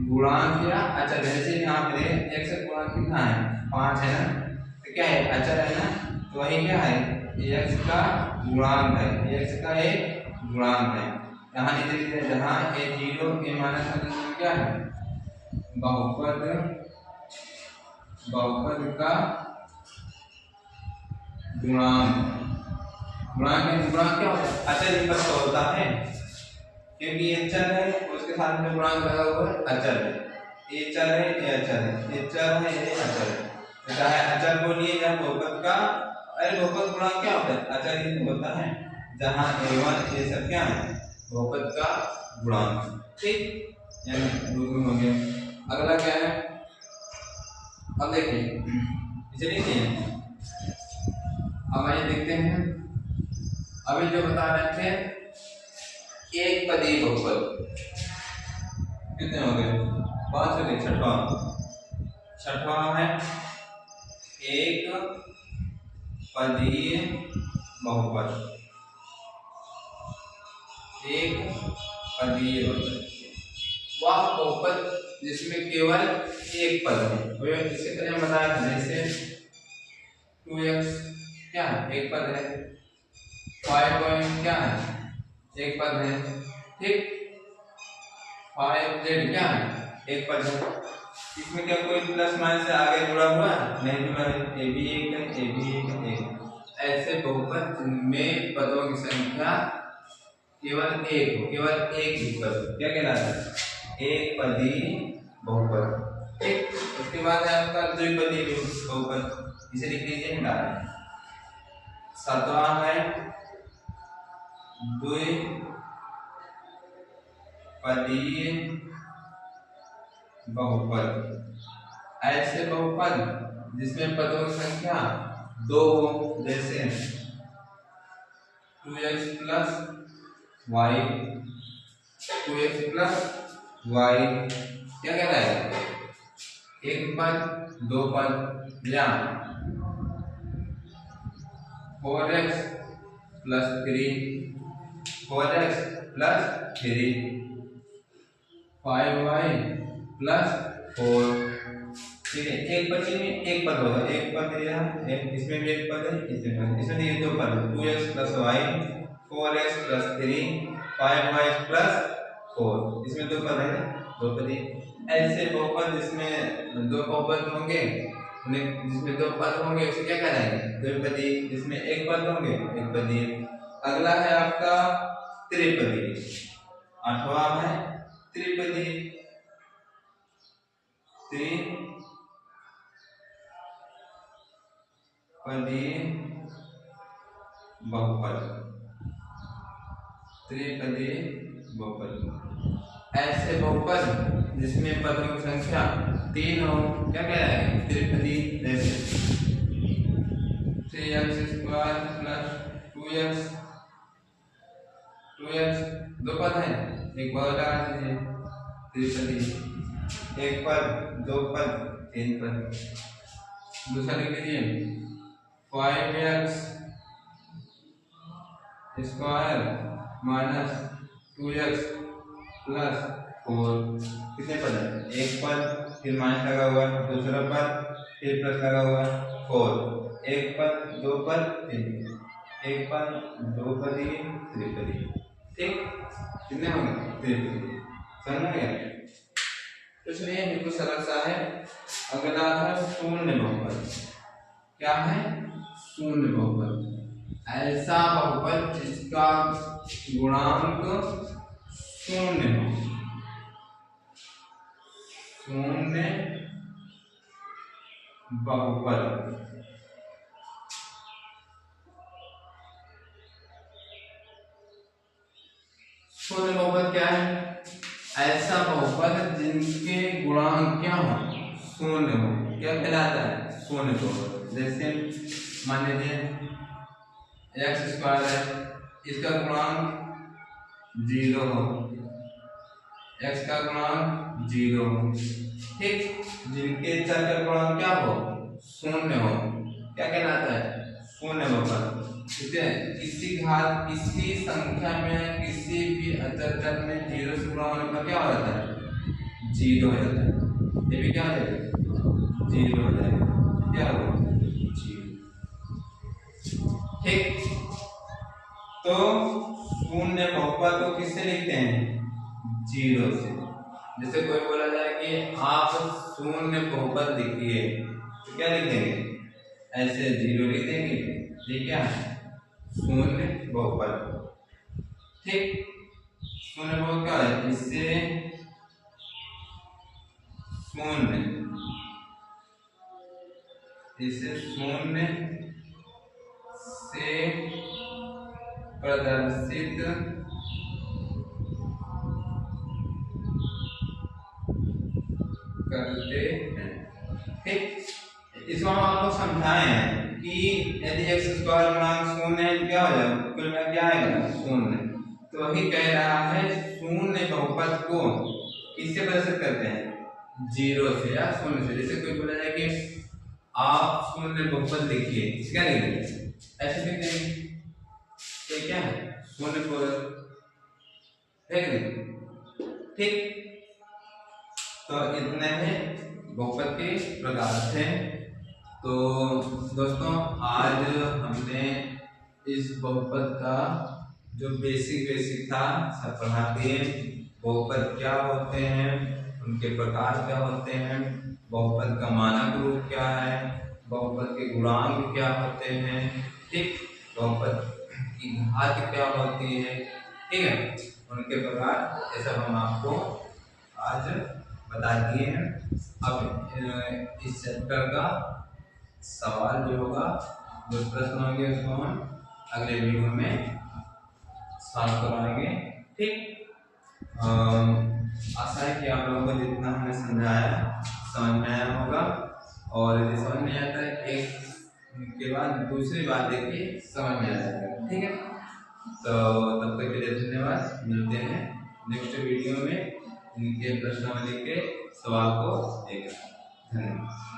गुणांक या अचर, जैसे यहाँ पे x का गुणांक कितना है? 5 है ना, तो क्या है? अचर है ना, तो वही क्या है? x का गुणांक है, x का एक गुणांक है। यहाँ नहीं देखते जहाँ a0 a माइनस 1 क्या है? बहुपद का गुणांक। गुणांक क्या होता है? अचर ही पर होता है, क्योंकि ये चर है उसके साथ में गुणांक लगा हुआ है, अचर है। ये चर है, ये अचर है, ये चर है, ये अचर है। तो चाहे अचर बोलिए या बहुपद का, अरे बहुपद गुणांक क्या होता है? अचर ही तो होता है, जहाँ a1 ये सब क्या है? बहुपद का गुणांक। ठीक, यानी रूप हो गया। अगला क्या है? अब देखिए इसे देखिए, अब आइए देखते हैं। अभी जो बता रहे थे एक पदी बहुपद कितने हो गए? बहुत से छठवां है एक पदीय बहुपद। एक पदीय बहुपद वह बहुपद जिसमें केवल एक पद है। इसी तरह बताया था, जैसे 2x क्या है, एक पद है। 5 क्या है, एक पद है। ठीक, 5z क्या है, एक पद है। इसमें क्या कोई प्लस माइनस से आगे जुड़ा हुआ है? नहीं जुड़ा है। ए भी एक है, ए भी एक है, एक। ऐसे बहुपद जिनमें पदों की संख्या केवल एक हो, केवल एक ही पद, क्या कहलाता है? एक पदी बहुपद। ठीक, उसके बाद है आपका द्विपदी बहुपद, इसे लिख लीजिए हटा। सातवां है द्विपदीय बहुपद। ऐसे बहुपद जिसमें पदों की संख्या दो हो, जैसे 2x plus Y, 2x plus Y क्या कह रहा है, एक पद दो पद। या 4x plus 3, 4x plus 3, 5y plus 4। ठीक है, एक पद में एक पद होगा, एक पद एक, इसमें भी एक पद है, इसमें ये दो पद, 2x plus Y, 4x plus 3, 5y plus 4, इसमें दो पद है, दो पद। ऐसे बहुपद जिसमें दो बहुपद होंगे, जिसमें दो पद होंगे उसे क्या कहलाएंगे? द्विपदी। जिसमें एक पद होंगे, एक पदी। अगला है आपका त्रिपदी। आठवां है त्रिपदी। त्रिपदी बहुपद, त्रिपदी बहुपद। ऐसे बहुपद जिसमें पदों की संख्या तीन हो, क्या कह रहे हैं? त्रिपदी। जैसे 3x स्क्वायर प्लस 2x दो पद है, एक पद लगा दीजिए, त्रिपदी। एक पद दो पद तीन पद। दूसरा लिख लीजिए 5x square minus 2x plus 4, कितने पद है? एक पद, फिर माइनस लगा हुआ है, दूसरा पद, फिर प्लस लगा हुआ है, 4। एक पद दो पद तीन पद, एक पद दो पदी त्रिपदी। ठीक, कितने होंगे? त्रिपदी। समझ में गया? तो चलिए बिल्कुल सरल सा है। अगला है शून्य बहुपद। क्या है? शून्य बहुपद। ऐसा बहुपद जिसका गुणांक शून्य हो। शून्य बहुपद। शून्य बहुपद क्या है? ऐसा बहुपद जिनके गुणांक क्या हो? शून्य हो। क्या कहलाता है? शून्य बहुपद। जैसे मान लीजिए x स्क्वायर है, इसका गुणांक 0 हो, x का गुणांक 0 हो। ठीक, जिनके चर का गुणांक क्या हो? शून्य हो, क्या कहलाता है? शून्य बहुपद। ठीक है, किसी संख्या में किसी भी अचर चर में 0 से गुणा होने पर क्या हो जाता है? 0 हो जाता है। ये भी क्या हो जाएगा? 0 हो जाएगा। क्या होगा? 0। ठीक, तो शून्य बहुपद को किससे लिखते हैं? 0 से। जैसे कोई बोला जाए कि आप शून्य बहुपद लिखिए, तो क्या लिख देंगे? ऐसे 0 लिख देंगे। ये क्या है? शून्य बहुपद। ठीक, शून्य बहुपद क्या है? इससे शून्य से प्रदर्शित करते हैं। ठीक, इसको हम आपको समझाए हैं कि यदि x स्क्वायर गुणांक शून्य है, क्या हो जाएगा? कुल में क्या आएगा? शून्य। तो वही कह रहा है शून्य बहुपद को किससे प्रदर्शित करते हैं? जीरो से या शून्य से। जैसे कोई बोला जाए कि आप शून्य बहुपद लिखिए, क्या लिखेंगे? ऐसे लिख देंगे, ये क्या है? शून्य पर, ठीक। तो इतने हैं बहुपद के प्रकार थे। तो दोस्तों आज हमने इस बहुपद का जो बेसिक था सब पढ़ा दिए। बहुपद क्या होते हैं, उनके प्रकार क्या होते हैं, बहुपद का मानक रूप क्या है, बहुपद के गुणांक क्या होते हैं, ठीक, बहुपद की घात क्या होती है, ठीक है, उनके प्रकार ये सब हम आपको आज बता दिए हैं। अब इस चैप्टर का सवाल जो होगा, जो प्रश्न होंगे उसको हम अगले वीडियो में सॉल्व करवाएंगे, ठीक। आशा है कि आप लोगों को जितना हमने समझाया समझ में आया होगा, और यदि समझ में आता है एक के बाद दूसरी बात देखिए समझ में आ जाएगा, ठीक है। तो तब तक के लिए धन्यवाद, मिलते हैं नेक्स्ट वीडियो में इनके प्रश्नावली के सवाल को लेकर। धन्यवाद।